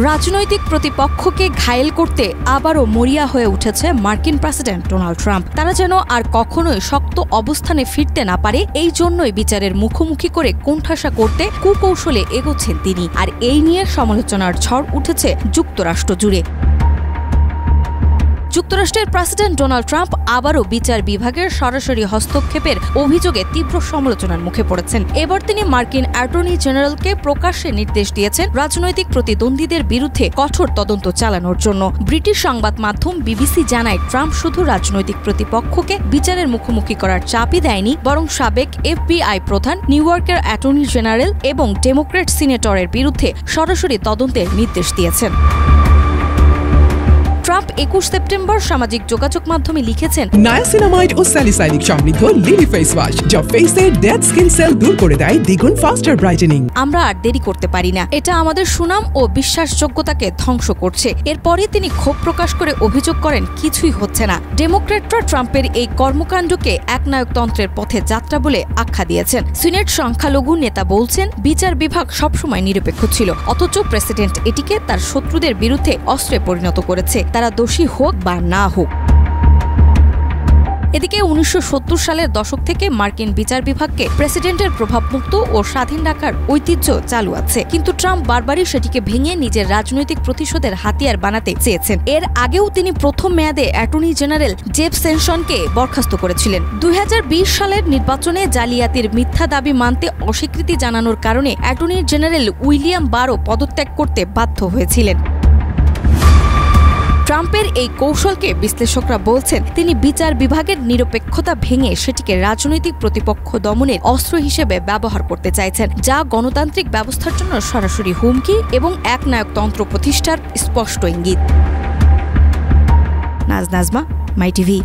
রাজনৈতিক প্রতিপক্ষকে ঘায়েল করতে আবারও মরিয়া হয়ে উঠেছে মার্কিন প্রেসিডেন্ট ডোনাল্ড ট্রাম্প। তারা যেন আর কখনোই শক্ত অবস্থানে ফিরতে না পারে, এই জন্যই বিচারের মুখোমুখি করে কোণঠাসা করতে কুকৌশলে এগোচ্ছেন তিনি। আর এই নিয়ে সমালোচনার ঝড় উঠেছে যুক্তরাষ্ট্র জুড়ে। যুক্তরাষ্ট্রের প্রেসিডেন্ট ডোনাল্ড ট্রাম্প আবারও বিচার বিভাগের সরাসরি হস্তক্ষেপের অভিযোগে তীব্র সমালোচনার মুখে পড়েছেন। এবার তিনি মার্কিন অ্যাটর্নি জেনারেলকে প্রকাশ্যে নির্দেশ দিয়েছেন রাজনৈতিক প্রতিদ্বন্দ্বীদের বিরুদ্ধে কঠোর তদন্ত চালানোর জন্য। ব্রিটিশ সংবাদ মাধ্যম বিবিসি জানায়, ট্রাম্প শুধু রাজনৈতিক প্রতিপক্ষকে বিচারের মুখোমুখি করার চাপই দেয়নি, বরং সাবেক FBI প্রধান, নিউ ইয়র্কের অ্যাটর্নি জেনারেল এবং ডেমোক্র্যাট সিনেটরের বিরুদ্ধে সরাসরি তদন্তের নির্দেশ দিয়েছেন। ট্রাম্প 21 সেপ্টেম্বর সামাজিক যোগাযোগ মাধ্যমে লিখেছেন, নায়াসিনামাইড ও স্যালিসাইলিক সমৃদ্ধ লিলি ফেস ওয়াশ, যা ফেসের ডেড স্কিন সেল দূর করে দেয় দ্বিগুণ ফাস্টার ব্রাইটেনিং। আমরা আর দেরি করতে পারি না, এটা আমাদের সুনাম ও বিশ্বাসযোগ্যতাকে ধ্বংস করছে। এরপরে তিনি ক্ষোভ প্রকাশ করে অভিযোগ করেন, কিছুই হচ্ছে না। ডেমোক্র্যাটরা ট্রাম্পের এই কর্মকাণ্ডকে একনায়কতন্ত্রের পথে যাত্রা বলে আখ্যা দিয়েছেন। সিনেট সংখ্যালঘু নেতা বলছেন, বিচার বিভাগ সবসময় নিরপেক্ষ ছিল, অথচ প্রেসিডেন্ট এটিকে তার শত্রুদের বিরুদ্ধে অস্ত্রে পরিণত করেছে, তারা দোষী হোক বা না হোক। এদিকে 1970 সালের দশক থেকে মার্কিন বিচার বিভাগকে প্রেসিডেন্টের প্রভাবমুক্ত ও স্বাধীন রাখার ঐতিহ্য চালু আছে, কিন্তু ট্রাম্প বারবারই সেটিকে ভেঙে নিজের রাজনৈতিক প্রতিশোধের হাতিয়ার বানাতে চেয়েছেন। এর আগেও তিনি প্রথম মেয়াদে অ্যাটর্নি জেনারেল জেফ সেশনকে বরখাস্ত করেছিলেন। 2020 সালের নির্বাচনে জালিয়াতির মিথ্যা দাবি মানতে অস্বীকৃতি জানানোর কারণে অ্যাটর্নি জেনারেল উইলিয়াম বারও পদত্যাগ করতে বাধ্য হয়েছিলেন। ট্রাম্পের এই কৌশলকে বিশ্লেষকরা বলছেন, তিনি বিচার বিভাগের নিরপেক্ষতা ভেঙে সেটিকে রাজনৈতিক প্রতিপক্ষ দমনের অস্ত্র হিসেবে ব্যবহার করতে চাইছেন, যা গণতান্ত্রিক ব্যবস্থার জন্য সরাসরি হুমকি এবং একনায়কতন্ত্র প্রতিষ্ঠার স্পষ্ট ইঙ্গিত। নাজমা, মাই টিভি।